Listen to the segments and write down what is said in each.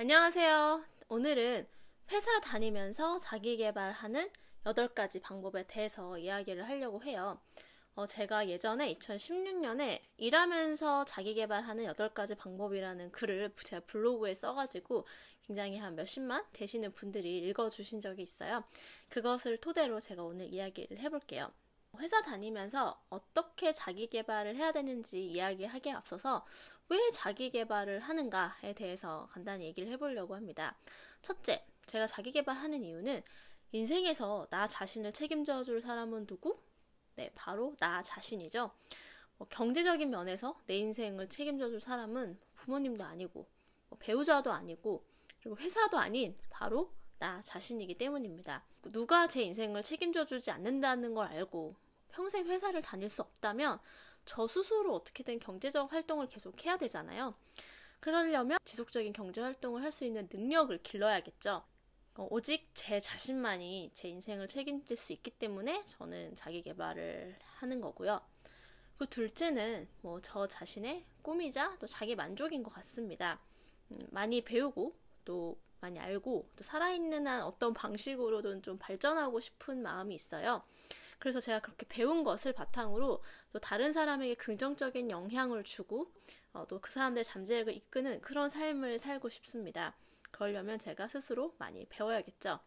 안녕하세요. 오늘은 회사 다니면서 자기 개발하는 8가지 방법에 대해서 이야기를 하려고 해요. 제가 예전에 2016년에 일하면서 자기 개발하는 8가지 방법이라는 글을 제가 블로그에 써가지고 굉장히 한 몇십만 되시는 분들이 읽어주신 적이 있어요. 그것을 토대로 제가 오늘 이야기를 해볼게요. 회사 다니면서 어떻게 자기 개발을 해야 되는지 이야기하기에 앞서서 왜 자기 개발을 하는가에 대해서 간단히 얘기를 해보려고 합니다. 첫째, 제가 자기 개발하는 이유는 인생에서 나 자신을 책임져 줄 사람은 누구? 네, 바로 나 자신이죠. 경제적인 면에서 내 인생을 책임져 줄 사람은 부모님도 아니고 배우자도 아니고 그리고 회사도 아닌 바로 나 자신이기 때문입니다. 누가 제 인생을 책임져 주지 않는다는 걸 알고 평생 회사를 다닐 수 없다면 저 스스로 어떻게든 경제적 활동을 계속 해야 되잖아요. 그러려면 지속적인 경제 활동을 할 수 있는 능력을 길러야겠죠. 오직 제 자신만이 제 인생을 책임질 수 있기 때문에 저는 자기 개발을 하는 거고요. 그 둘째는 저 자신의 꿈이자 또 자기 만족인 것 같습니다. 많이 배우고 또 많이 알고 또 살아있는 한 어떤 방식으로든 좀 발전하고 싶은 마음이 있어요. 그래서 제가 그렇게 배운 것을 바탕으로 또 다른 사람에게 긍정적인 영향을 주고 또 그 사람들의 잠재력을 이끄는 그런 삶을 살고 싶습니다. 그러려면 제가 스스로 많이 배워야겠죠.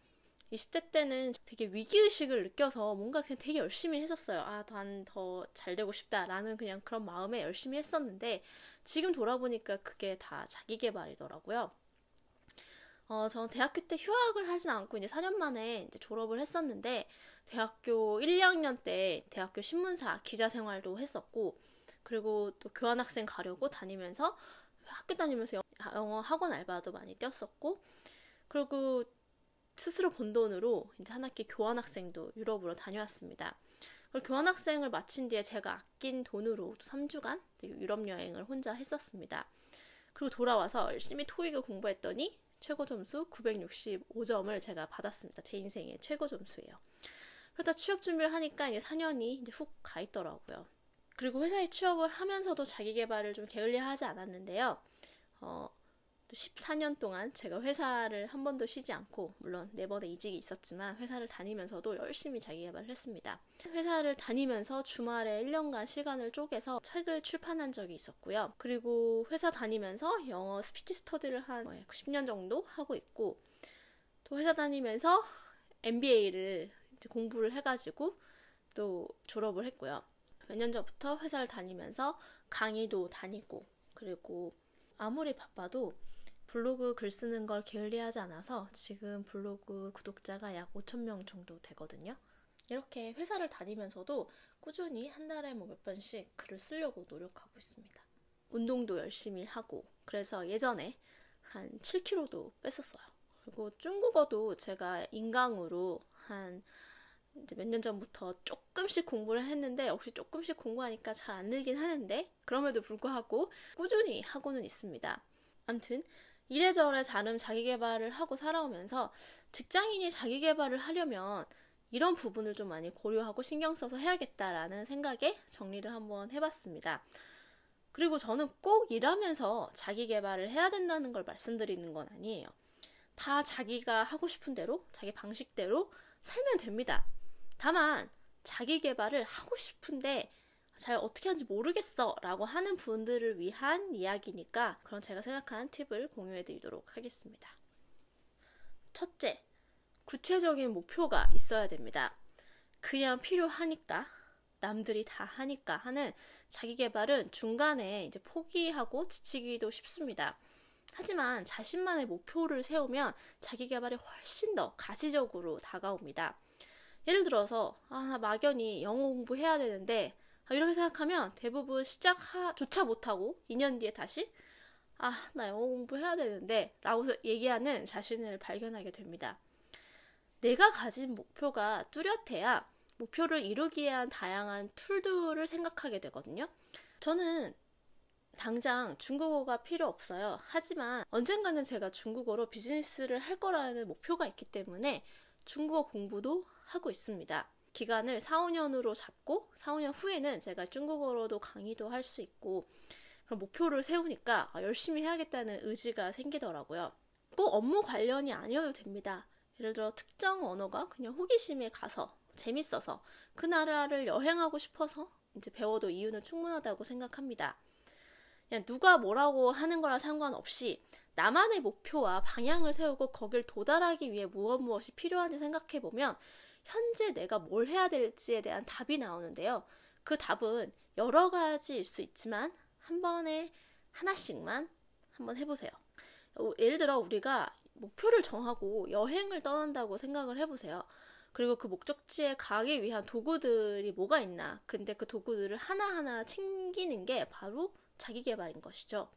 20대 때는 되게 위기의식을 느껴서 뭔가 그냥 되게 열심히 했었어요. 난 더 잘 되고 싶다라는 그냥 그런 마음에 열심히 했었는데 지금 돌아보니까 그게 다 자기 개발이더라고요. 전 대학교 때 휴학을 하진 않고 이제 4년 만에 이제 졸업을 했었는데 대학교 1, 2학년 때 대학교 신문사 기자 생활도 했었고 그리고 또 교환학생 가려고 다니면서 학교 다니면서 영어 학원 알바도 많이 뛰었었고 그리고 스스로 번 돈으로 이제 한 학기 교환학생도 유럽으로 다녀왔습니다. 그리고 교환학생을 마친 뒤에 제가 아낀 돈으로 3주간 유럽 여행을 혼자 했었습니다. 그리고 돌아와서 열심히 토익을 공부했더니 최고 점수 965점을 제가 받았습니다. 제 인생의 최고 점수예요. 그러다 취업 준비를 하니까 이제 4년이 이제 훅 가 있더라고요. 그리고 회사에 취업을 하면서도 자기 개발을 좀 게을리 하지 않았는데요. 14년 동안 제가 회사를 한 번도 쉬지 않고 물론 4번의 이직이 있었지만 회사를 다니면서도 열심히 자기 개발을 했습니다. 회사를 다니면서 주말에 1년간 시간을 쪼개서 책을 출판한 적이 있었고요. 그리고 회사 다니면서 영어 스피치 스터디를 한 10년 정도 하고 있고 또 회사 다니면서 MBA를 공부를 해가지고 또 졸업을 했고요. 몇 년 전부터 회사를 다니면서 강의도 다니고 그리고 아무리 바빠도 블로그 글 쓰는 걸 게을리하지 않아서 지금 블로그 구독자가 약 5,000명 정도 되거든요. 이렇게 회사를 다니면서도 꾸준히 한 달에 몇 번씩 글을 쓰려고 노력하고 있습니다. 운동도 열심히 하고 그래서 예전에 한 7kg도 뺐었어요. 그리고 중국어도 제가 인강으로 몇 년 전부터 조금씩 공부를 했는데 역시 조금씩 공부하니까 잘 안 늘긴 하는데 그럼에도 불구하고 꾸준히 하고는 있습니다. 아무튼 이래저래 나름 자기 개발을 하고 살아오면서 직장인이 자기 개발을 하려면 이런 부분을 좀 많이 고려하고 신경 써서 해야겠다라는 생각에 정리를 한번 해봤습니다. 그리고 저는 꼭 일하면서 자기 개발을 해야 된다는 걸 말씀드리는 건 아니에요. 다 자기가 하고 싶은 대로 자기 방식대로 살면 됩니다. 다만 자기 개발을 하고 싶은데 잘 어떻게 하는지 모르겠어 라고 하는 분들을 위한 이야기니까 그런 제가 생각하는 팁을 공유해 드리도록 하겠습니다. 첫째, 구체적인 목표가 있어야 됩니다. 그냥 필요하니까 남들이 다 하니까 하는 자기 개발은 중간에 이제 포기하고 지치기도 쉽습니다. 하지만 자신만의 목표를 세우면 자기 개발이 훨씬 더 가시적으로 다가옵니다. 예를 들어서 나 막연히 영어 공부해야 되는데 이렇게 생각하면 대부분 시작조차 못하고 2년 뒤에 다시 나 영어 공부해야 되는데 라고 얘기하는 자신을 발견하게 됩니다. 내가 가진 목표가 뚜렷해야 목표를 이루기 위한 다양한 툴들을 생각하게 되거든요. 저는 당장 중국어가 필요 없어요. 하지만 언젠가는 제가 중국어로 비즈니스를 할 거라는 목표가 있기 때문에 중국어 공부도 하고 있습니다. 기간을 4, 5년으로 잡고 4, 5년 후에는 제가 중국어로도 강의도 할 수 있고 그런 목표를 세우니까 열심히 해야겠다는 의지가 생기더라고요. 꼭 업무 관련이 아니어도 됩니다. 예를 들어 특정 언어가 그냥 호기심에 가서 재밌어서 그 나라를 여행하고 싶어서 이제 배워도 이유는 충분하다고 생각합니다. 그냥 누가 뭐라고 하는 거랑 상관없이 나만의 목표와 방향을 세우고 거길 도달하기 위해 무엇이 필요한지 생각해보면 현재 내가 뭘 해야 될지에 대한 답이 나오는데요. 그 답은 여러 가지일 수 있지만 한 번에 하나씩만 한번 해보세요. 예를 들어 우리가 목표를 정하고 여행을 떠난다고 생각을 해보세요. 그리고 그 목적지에 가기 위한 도구들이 뭐가 있나. 근데 그 도구들을 하나하나 챙기는 게 바로 자기계발인 것이죠.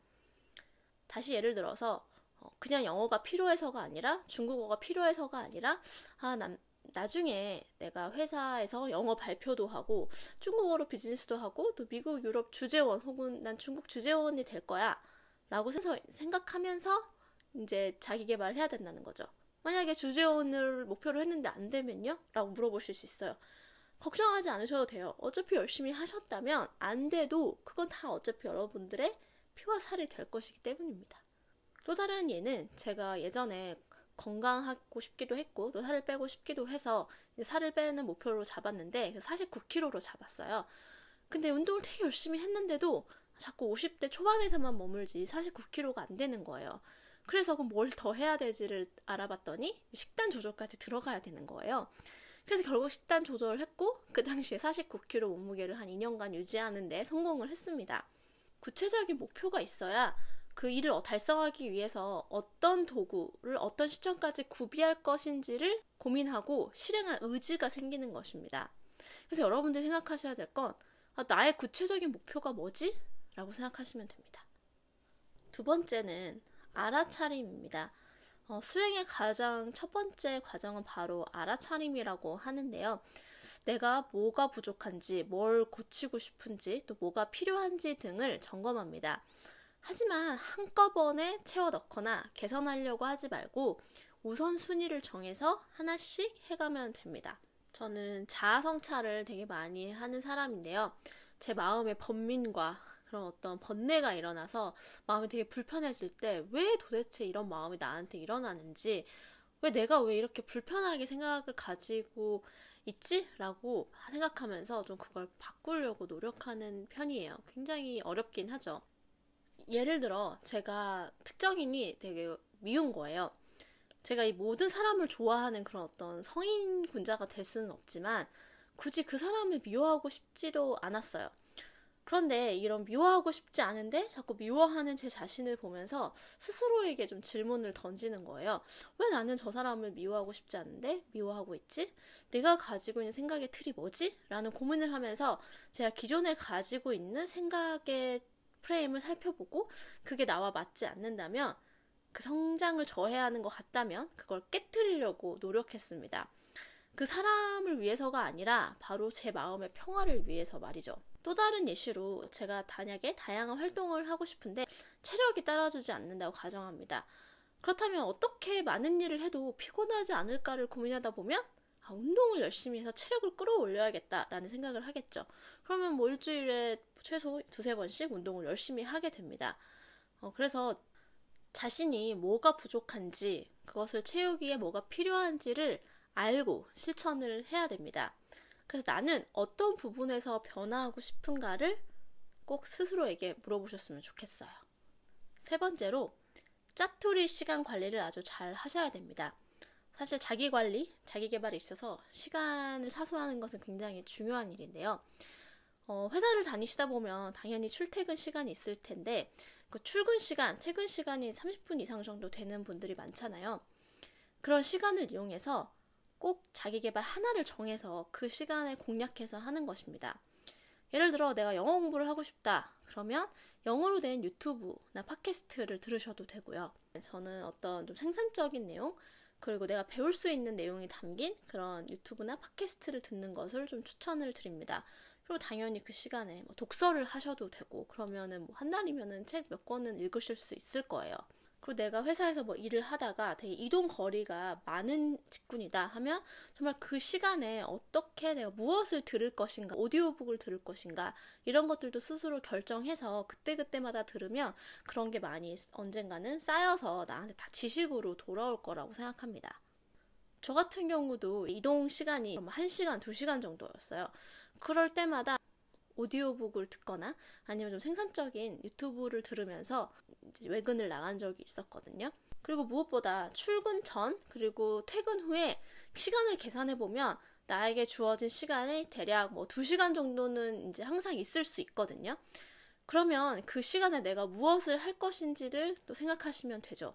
다시 예를 들어서 그냥 영어가 필요해서가 아니라 중국어가 필요해서가 아니라 나중에 내가 회사에서 영어 발표도 하고 중국어로 비즈니스도 하고 또 미국, 유럽 주재원 혹은 난 중국 주재원이 될 거야 라고 생각하면서 이제 자기계발을 해야 된다는 거죠. 만약에 주재원을 목표로 했는데 안 되면요? 라고 물어보실 수 있어요. 걱정하지 않으셔도 돼요. 어차피 열심히 하셨다면 안 돼도 그건 다 어차피 여러분들의 피와 살이 될 것이기 때문입니다. 또 다른 예는 제가 예전에 건강하고 싶기도 했고 또 살을 빼고 싶기도 해서 살을 빼는 목표로 잡았는데 49kg로 잡았어요. 근데 운동을 되게 열심히 했는데도 자꾸 50대 초반에서만 머물지 49kg가 안 되는 거예요. 그래서 그럼 뭘 더 해야 되지를 알아봤더니 식단 조절까지 들어가야 되는 거예요. 그래서 결국 식단 조절을 했고 그 당시에 49kg 몸무게를 한 2년간 유지하는 데 성공을 했습니다. 구체적인 목표가 있어야 그 일을 달성하기 위해서 어떤 도구를 어떤 시점까지 구비할 것인지를 고민하고 실행할 의지가 생기는 것입니다. 그래서 여러분들이 생각하셔야 될 건 나의 구체적인 목표가 뭐지? 라고 생각하시면 됩니다. 두 번째는 알아차림입니다. 수행의 가장 첫 번째 과정은 바로 알아차림이라고 하는데요. 내가 뭐가 부족한지, 뭘 고치고 싶은지, 또 뭐가 필요한지 등을 점검합니다. 하지만 한꺼번에 채워 넣거나 개선하려고 하지 말고 우선순위를 정해서 하나씩 해가면 됩니다. 저는 자아성찰을 되게 많이 하는 사람인데요. 제 마음에 번민과 그런 어떤 번뇌가 일어나서 마음이 되게 불편해질 때 왜 도대체 이런 마음이 나한테 일어나는지, 내가 왜 이렇게 불편하게 생각을 가지고 있지? 라고 생각하면서 좀 그걸 바꾸려고 노력하는 편이에요. 굉장히 어렵긴 하죠. 예를 들어 제가 특정인이 되게 미운 거예요. 제가 이 모든 사람을 좋아하는 그런 어떤 성인 군자가 될 수는 없지만 굳이 그 사람을 미워하고 싶지도 않았어요. 그런데 이런 미워하고 싶지 않은데 자꾸 미워하는 제 자신을 보면서 스스로에게 좀 질문을 던지는 거예요. 왜 나는 저 사람을 미워하고 싶지 않은데 미워하고 있지? 내가 가지고 있는 생각의 틀이 뭐지? 라는 고민을 하면서 제가 기존에 가지고 있는 생각의 프레임을 살펴보고 그게 나와 맞지 않는다면, 그 성장을 저해하는 것 같다면 그걸 깨트리려고 노력했습니다. 그 사람을 위해서가 아니라 바로 제 마음의 평화를 위해서 말이죠. 또 다른 예시로 제가 만약에 다양한 활동을 하고 싶은데 체력이 따라주지 않는다고 가정합니다. 그렇다면 어떻게 많은 일을 해도 피곤하지 않을까를 고민하다 보면 운동을 열심히 해서 체력을 끌어올려야겠다라는 생각을 하겠죠. 그러면 뭐 일주일에 최소 2-3번씩 운동을 열심히 하게 됩니다. 그래서 자신이 뭐가 부족한지, 그것을 채우기에 뭐가 필요한지를 알고 실천을 해야 됩니다. 그래서 나는 어떤 부분에서 변화하고 싶은가를 꼭 스스로에게 물어보셨으면 좋겠어요. 세 번째로 짜투리 시간 관리를 아주 잘 하셔야 됩니다. 사실 자기 관리, 자기 개발에 있어서 시간을 사수하는 것은 굉장히 중요한 일인데요. 회사를 다니시다 보면 당연히 출퇴근 시간이 있을 텐데 그 출근 시간, 퇴근 시간이 30분 이상 정도 되는 분들이 많잖아요. 그런 시간을 이용해서 꼭 자기 개발 하나를 정해서 그 시간에 공략해서 하는 것입니다. 예를 들어 내가 영어 공부를 하고 싶다. 그러면 영어로 된 유튜브나 팟캐스트를 들으셔도 되고요. 저는 어떤 좀 생산적인 내용, 그리고 내가 배울 수 있는 내용이 담긴 그런 유튜브나 팟캐스트를 듣는 것을 좀 추천을 드립니다. 그리고 당연히 그 시간에 독서를 하셔도 되고, 그러면은 한 달이면은 책 몇 권은 읽으실 수 있을 거예요. 그리고 내가 회사에서 뭐 일을 하다가 되게 이동 거리가 많은 직군이다 하면 정말 그 시간에 어떻게 내가 무엇을 들을 것인가, 오디오북을 들을 것인가 이런 것들도 스스로 결정해서 그때그때마다 들으면 그런 게 많이 언젠가는 쌓여서 나한테 다 지식으로 돌아올 거라고 생각합니다. 저 같은 경우도 이동 시간이 1시간, 2시간 정도였어요. 그럴 때마다 오디오북을 듣거나 아니면 좀 생산적인 유튜브를 들으면서 이제 외근을 나간 적이 있었거든요. 그리고 무엇보다 출근 전 그리고 퇴근 후에 시간을 계산해보면 나에게 주어진 시간에 대략 2시간 정도는 이제 항상 있을 수 있거든요. 그러면 그 시간에 내가 무엇을 할 것인지를 또 생각하시면 되죠.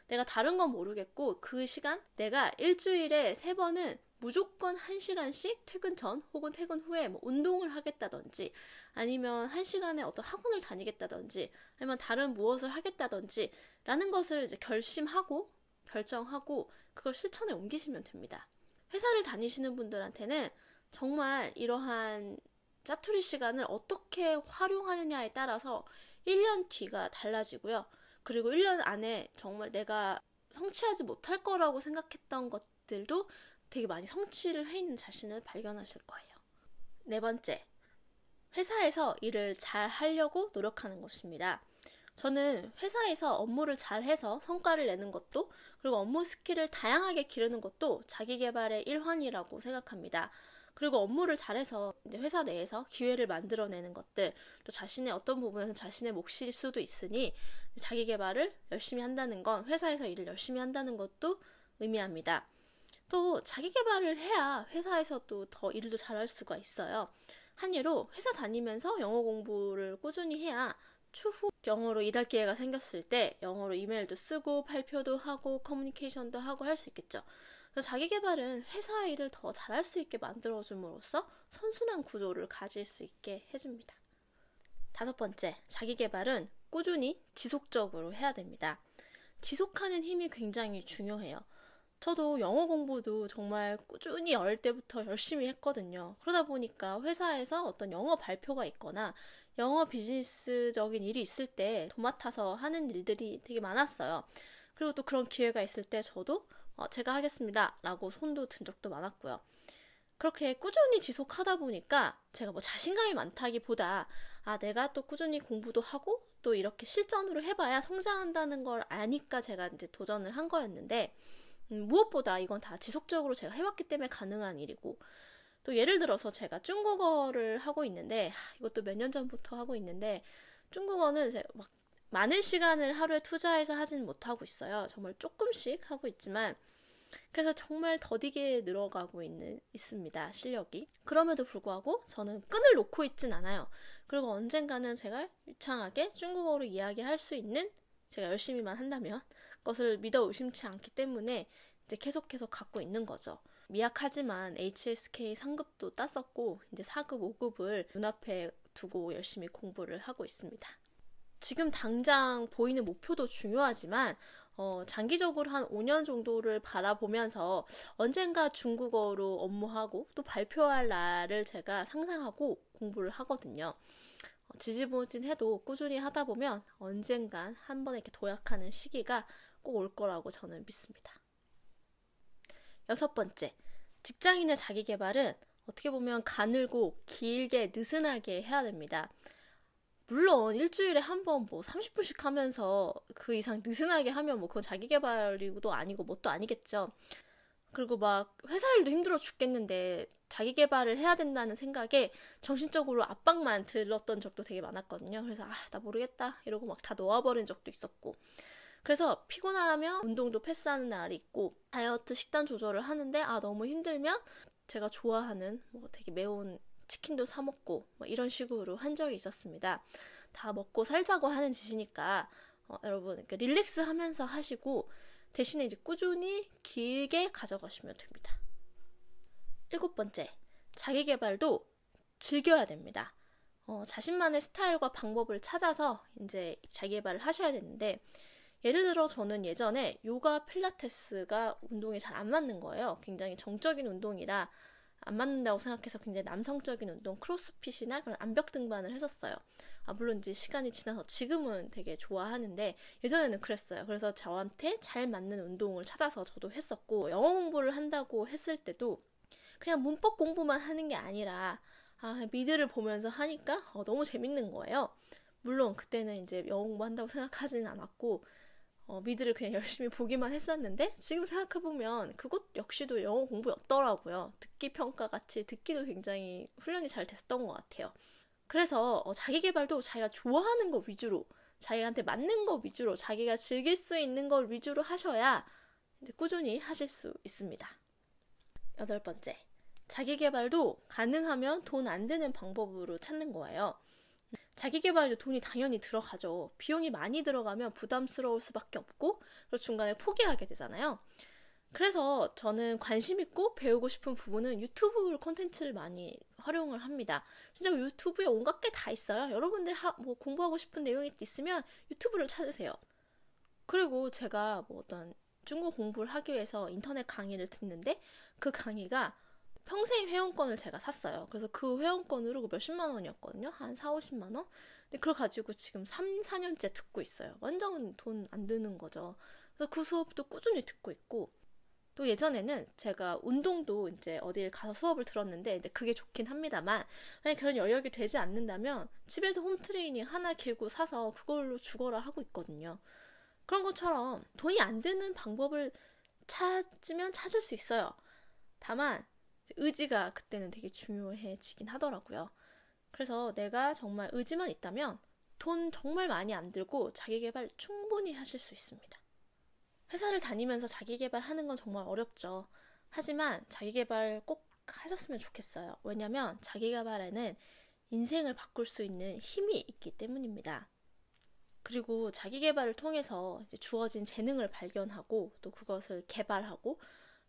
내가 다른 건 모르겠고 그 시간 내가 일주일에 3번은 무조건 1시간씩 퇴근 전 혹은 퇴근 후에 운동을 하겠다든지 아니면 1시간에 어떤 학원을 다니겠다든지 아니면 다른 무엇을 하겠다든지 라는 것을 이제 결심하고 결정하고 그걸 실천에 옮기시면 됩니다. 회사를 다니시는 분들한테는 정말 이러한 짜투리 시간을 어떻게 활용하느냐에 따라서 1년 뒤가 달라지고요. 그리고 1년 안에 정말 내가 성취하지 못할 거라고 생각했던 것들도 되게 많이 성취를 해 있는 자신을 발견하실 거예요. 4번째, 회사에서 일을 잘 하려고 노력하는 것입니다. 저는 회사에서 업무를 잘 해서 성과를 내는 것도 그리고 업무 스킬을 다양하게 기르는 것도 자기계발의 일환이라고 생각합니다. 그리고 업무를 잘해서 이제 회사 내에서 기회를 만들어내는 것들, 또 자신의 어떤 부분에서 자신의 몫일 수도 있으니 자기 개발을 열심히 한다는 건 회사에서 일을 열심히 한다는 것도 의미합니다. 또 자기 개발을 해야 회사에서 또 더 일도 잘할 수가 있어요. 한 예로 회사 다니면서 영어 공부를 꾸준히 해야 추후 영어로 일할 기회가 생겼을 때 영어로 이메일도 쓰고 발표도 하고 커뮤니케이션도 하고 할 수 있겠죠. 그래서 자기계발은 회사 일을 더 잘할 수 있게 만들어줌으로써 선순환 구조를 가질 수 있게 해줍니다. 5번째, 자기계발은 꾸준히 지속적으로 해야 됩니다. 지속하는 힘이 굉장히 중요해요. 저도 영어 공부도 정말 꾸준히 어릴 때부터 열심히 했거든요. 그러다 보니까 회사에서 어떤 영어 발표가 있거나 영어 비즈니스적인 일이 있을 때 도맡아서 하는 일들이 되게 많았어요. 그리고 또 그런 기회가 있을 때 저도 제가 하겠습니다 라고 손도 든 적도 많았고요. 그렇게 꾸준히 지속하다 보니까 제가 자신감이 많다기보다 내가 또 꾸준히 공부도 하고 또 이렇게 실전으로 해봐야 성장한다는 걸 아니까 제가 이제 도전을 한 거였는데 무엇보다 이건 다 지속적으로 제가 해왔기 때문에 가능한 일이고 또 예를 들어서 제가 중국어를 하고 있는데 이것도 몇 년 전부터 하고 있는데 중국어는 제가 많은 시간을 하루에 투자해서 하진 못하고 있어요. 정말 조금씩 하고 있지만 그래서 정말 더디게 늘어가고 있습니다. 실력이. 그럼에도 불구하고 저는 끈을 놓고 있진 않아요. 그리고 언젠가는 제가 유창하게 중국어로 이야기할 수 있는 제가 열심히만 한다면 그것을 믿어 의심치 않기 때문에 이제 계속해서 갖고 있는 거죠. 미약하지만 HSK 3급도 땄었고 이제 4급, 5급을 눈앞에 두고 열심히 공부를 하고 있습니다. 지금 당장 보이는 목표도 중요하지만 장기적으로 한 5년 정도를 바라보면서 언젠가 중국어로 업무하고 또 발표할 날을 제가 상상하고 공부를 하거든요. 지지부진해도 꾸준히 하다 보면 언젠간 한 번에 이렇게 도약하는 시기가 꼭 올 거라고 저는 믿습니다. 6번째, 직장인의 자기계발은 어떻게 보면 가늘고 길게 느슨하게 해야 됩니다. 물론 일주일에 한 번 30분씩 하면서 그 이상 느슨하게 하면 그건 자기계발이고도 아니고 뭣도 아니겠죠. 그리고 회사 일도 힘들어 죽겠는데 자기계발을 해야 된다는 생각에 정신적으로 압박만 들었던 적도 되게 많았거든요. 그래서 나 모르겠다 이러고 다 놓아버린 적도 있었고 그래서 피곤하면 운동도 패스하는 날이 있고 다이어트 식단 조절을 하는데 너무 힘들면 제가 좋아하는 되게 매운 치킨도 사 먹고 이런 식으로 한 적이 있었습니다. 다 먹고 살자고 하는 짓이니까 여러분 릴렉스 하면서 하시고 대신에 이제 꾸준히 길게 가져가시면 됩니다. 7번째, 자기계발도 즐겨야 됩니다. 자신만의 스타일과 방법을 찾아서 이제 자기계발을 하셔야 되는데 예를 들어 저는 예전에 요가 필라테스가 운동에 잘 안 맞는 거예요. 굉장히 정적인 운동이라 안 맞는다고 생각해서 굉장히 남성적인 운동, 크로스핏이나 그런 암벽 등반을 했었어요. 물론 이제 시간이 지나서 지금은 되게 좋아하는데 예전에는 그랬어요. 그래서 저한테 잘 맞는 운동을 찾아서 저도 했었고, 영어 공부를 한다고 했을 때도 그냥 문법 공부만 하는 게 아니라 미드를 보면서 하니까 너무 재밌는 거예요. 물론 그때는 이제 영어 공부한다고 생각하지는 않았고 미드를 그냥 열심히 보기만 했었는데, 지금 생각해보면 그것 역시도 영어 공부였더라고요. 듣기 평가 같이 듣기도 굉장히 훈련이 잘 됐던 것 같아요. 그래서 자기계발도 자기가 좋아하는 거 위주로, 자기한테 맞는 거 위주로, 자기가 즐길 수 있는 걸 위주로 하셔야 이제 꾸준히 하실 수 있습니다. 8번째, 자기계발도 가능하면 돈 안 드는 방법으로 찾는 거예요. 자기계발에도 돈이 당연히 들어가죠. 비용이 많이 들어가면 부담스러울 수밖에 없고, 그리고 중간에 포기하게 되잖아요. 그래서 저는 관심 있고 배우고 싶은 부분은 유튜브 콘텐츠를 많이 활용을 합니다. 진짜 유튜브에 온갖 게 다 있어요. 여러분들 뭐 공부하고 싶은 내용이 있으면 유튜브를 찾으세요. 그리고 제가 뭐 어떤 중국 공부를 하기 위해서 인터넷 강의를 듣는데, 그 강의가 평생 회원권을 제가 샀어요. 그래서 그 회원권으로 몇십만 원이었거든요. 한 4, 50만 원? 근데 그걸 가지고 지금 3, 4년째 듣고 있어요. 완전 돈 안 드는 거죠. 그래서 그 수업도 꾸준히 듣고 있고, 또 예전에는 제가 운동도 이제 어딜 가서 수업을 들었는데, 근데 그게 좋긴 합니다만, 만약 그런 여력이 되지 않는다면 집에서 홈트레이닝 하나 기구 사서 그걸로 죽어라 하고 있거든요. 그런 것처럼 돈이 안 드는 방법을 찾으면 찾을 수 있어요. 다만 의지가 그때는 되게 중요해지긴 하더라고요. 그래서 내가 정말 의지만 있다면 돈 정말 많이 안 들고 자기계발 충분히 하실 수 있습니다. 회사를 다니면서 자기계발 하는 건 정말 어렵죠. 하지만 자기계발 꼭 하셨으면 좋겠어요. 왜냐면 자기계발에는 인생을 바꿀 수 있는 힘이 있기 때문입니다. 그리고 자기계발을 통해서 주어진 재능을 발견하고, 또 그것을 개발하고,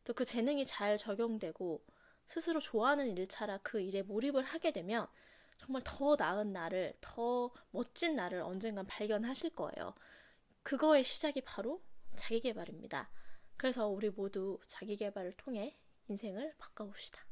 또 그 재능이 잘 적용되고 스스로 좋아하는 일차라 그 일에 몰입을 하게 되면 정말 더 나은 나를, 더 멋진 나를 언젠간 발견하실 거예요. 그거의 시작이 바로 자기계발입니다. 그래서 우리 모두 자기계발을 통해 인생을 바꿔봅시다.